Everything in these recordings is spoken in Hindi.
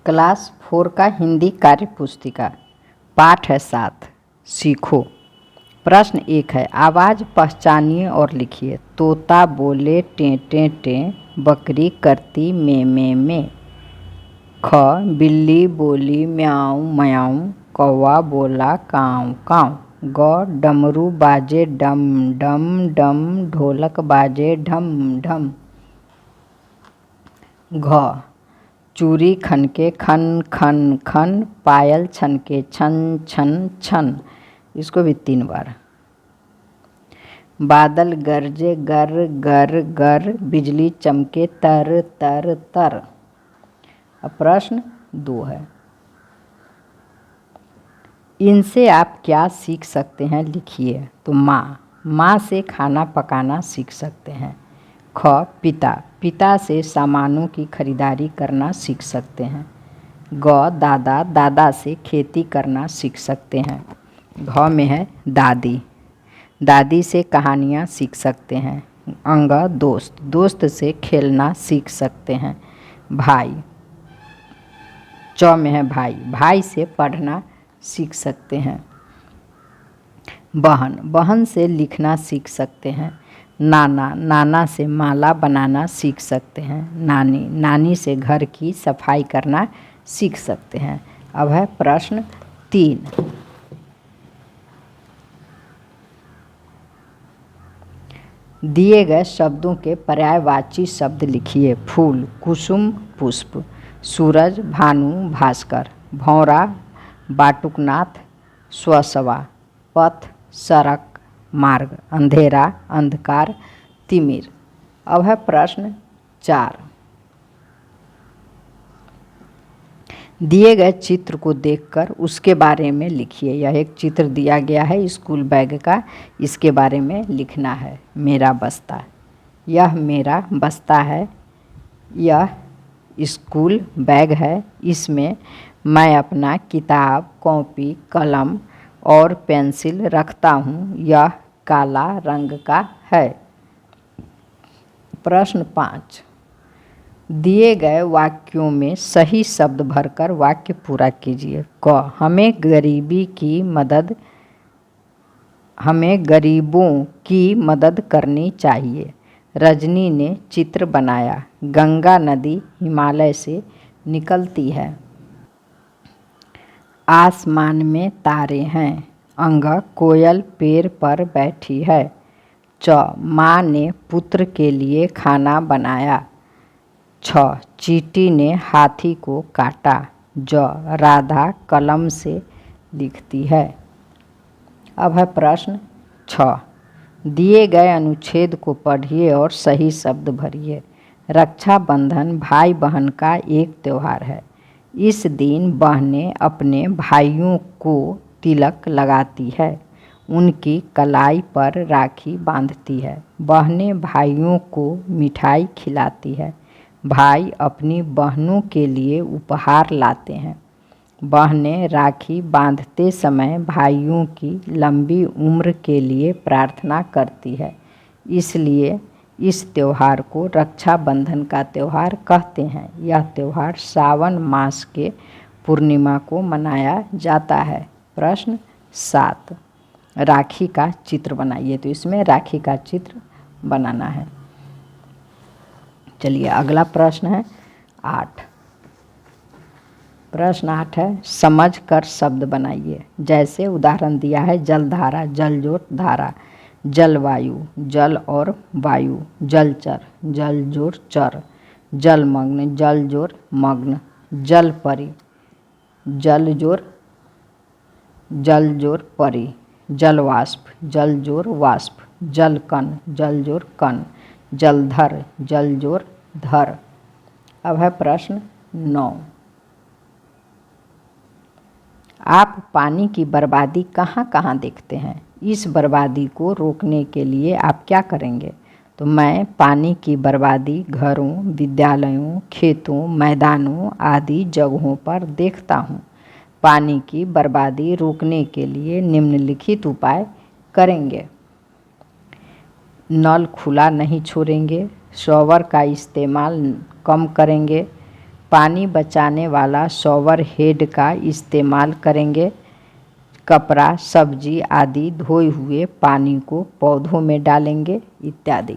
क्लास 4 का हिंदी कार्य पुस्तिका पाठ है 7। सीखो। प्रश्न 1 है, आवाज़ पहचानिए और लिखिए। तोता बोले टें टें टें, बकरी करती में में। ख, बिल्ली बोली म्याऊं म्याऊं, कौवा बोला काऊं काऊं। ग, डमरू बाजे डम डम डम, ढोलक बाजे ढम ढम। घ, चूड़ी खनके खन खन खन, पायल छनके छन छन छन। इसको भी 3 बार। बादल गरजे गर गर गर, बिजली चमके तर तर तर। अब प्रश्न 2 है, इनसे आप क्या सीख सकते हैं, लिखिए। तो माँ से खाना पकाना सीख सकते हैं। ख, पिता से सामानों की खरीदारी करना सीख सकते हैं। ग, दादा से खेती करना सीख सकते हैं। घ में है दादी से कहानियाँ सीख सकते हैं। अंग, दोस्त से खेलना सीख सकते हैं। भाई, च में है भाई से पढ़ना सीख सकते हैं। बहन से लिखना सीख सकते हैं। नाना से माला बनाना सीख सकते हैं। नानी से घर की सफाई करना सीख सकते हैं। अब है प्रश्न 3। दिए गए शब्दों के पर्यायवाची शब्द लिखिए। फूल, कुसुम, पुष्प। सूरज, भानु, भास्कर। भौरा, बाटुकनाथ, स्वसवा। पथ, सड़क, मार्ग। अंधेरा, अंधकार, तिमिर। अब है प्रश्न 4। दिए गए चित्र को देखकर उसके बारे में लिखिए। यह एक चित्र दिया गया है स्कूल बैग का, इसके बारे में लिखना है। मेरा बस्ता, यह मेरा बस्ता है। यह स्कूल बैग है, इसमें मैं अपना किताब, कॉपी, कलम और पेंसिल रखता हूँ। यह काला रंग का है। प्रश्न 5। दिए गए वाक्यों में सही शब्द भरकर वाक्य पूरा कीजिए। क, हमें गरीबों की मदद करनी चाहिए। रजनी ने चित्र बनाया। गंगा नदी हिमालय से निकलती है। आसमान में तारे हैं। अंग, कोयल पेड़ पर बैठी है। च, माँ ने पुत्र के लिए खाना बनाया। छ, चींटी ने हाथी को काटा। ज, राधा कलम से लिखती है। अब है प्रश्न 6। दिए गए अनुच्छेद को पढ़िए और सही शब्द भरिए। रक्षाबंधन भाई बहन का एक त्यौहार है। इस दिन बहनें अपने भाइयों को तिलक लगाती है, उनकी कलाई पर राखी बांधती है। बहनें भाइयों को मिठाई खिलाती है। भाई अपनी बहनों के लिए उपहार लाते हैं। बहनें राखी बांधते समय भाइयों की लंबी उम्र के लिए प्रार्थना करती है, इसलिए इस त्यौहार को रक्षाबंधन का त्यौहार कहते हैं। यह त्यौहार सावन मास के पूर्णिमा को मनाया जाता है। प्रश्न 7। राखी का चित्र बनाइए। तो इसमें राखी का चित्र बनाना है। चलिए अगला प्रश्न है 8। प्रश्न 8 है, समझ कर शब्द बनाइए। जैसे उदाहरण दिया है, जलधारा, जलजोत धारा। जलवायु, जल और वायु। जलचर, जलजोर चर। जलमग्न, जलजोर मग्न। जलपरी, जलजोर जलजोर परी। जलवाष्प, जलजोर वाष्प। जलकण, जलजोर कण। जलधर, जलजोर धर। अब है प्रश्न 9। आप पानी की बर्बादी कहाँ कहाँ देखते हैं? इस बर्बादी को रोकने के लिए आप क्या करेंगे? तो मैं पानी की बर्बादी घरों, विद्यालयों, खेतों, मैदानों आदि जगहों पर देखता हूँ। पानी की बर्बादी रोकने के लिए निम्नलिखित उपाय करेंगे। नल खुला नहीं छोड़ेंगे। शॉवर का इस्तेमाल कम करेंगे। पानी बचाने वाला शॉवर हेड का इस्तेमाल करेंगे। कपड़ा, सब्जी आदि धोए हुए पानी को पौधों में डालेंगे इत्यादि।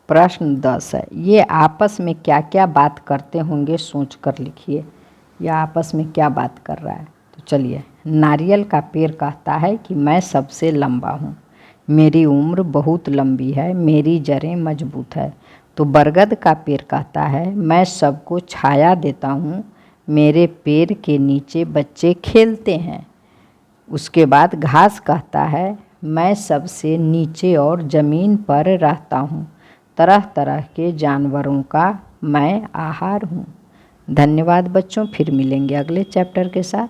प्रश्न 10 है, ये आपस में क्या क्या बात करते होंगे, सोच कर लिखिए। यह आपस में क्या बात कर रहा है? तो चलिए, नारियल का पेड़ कहता है कि मैं सबसे लंबा हूँ, मेरी उम्र बहुत लंबी है, मेरी जड़ें मजबूत है। तो बरगद का पेड़ कहता है मैं सबको छाया देता हूँ, मेरे पेड़ के नीचे बच्चे खेलते हैं। उसके बाद घास कहता है मैं सबसे नीचे और ज़मीन पर रहता हूँ, तरह तरह के जानवरों का मैं आहार हूँ। धन्यवाद बच्चों, फिर मिलेंगे अगले चैप्टर के साथ।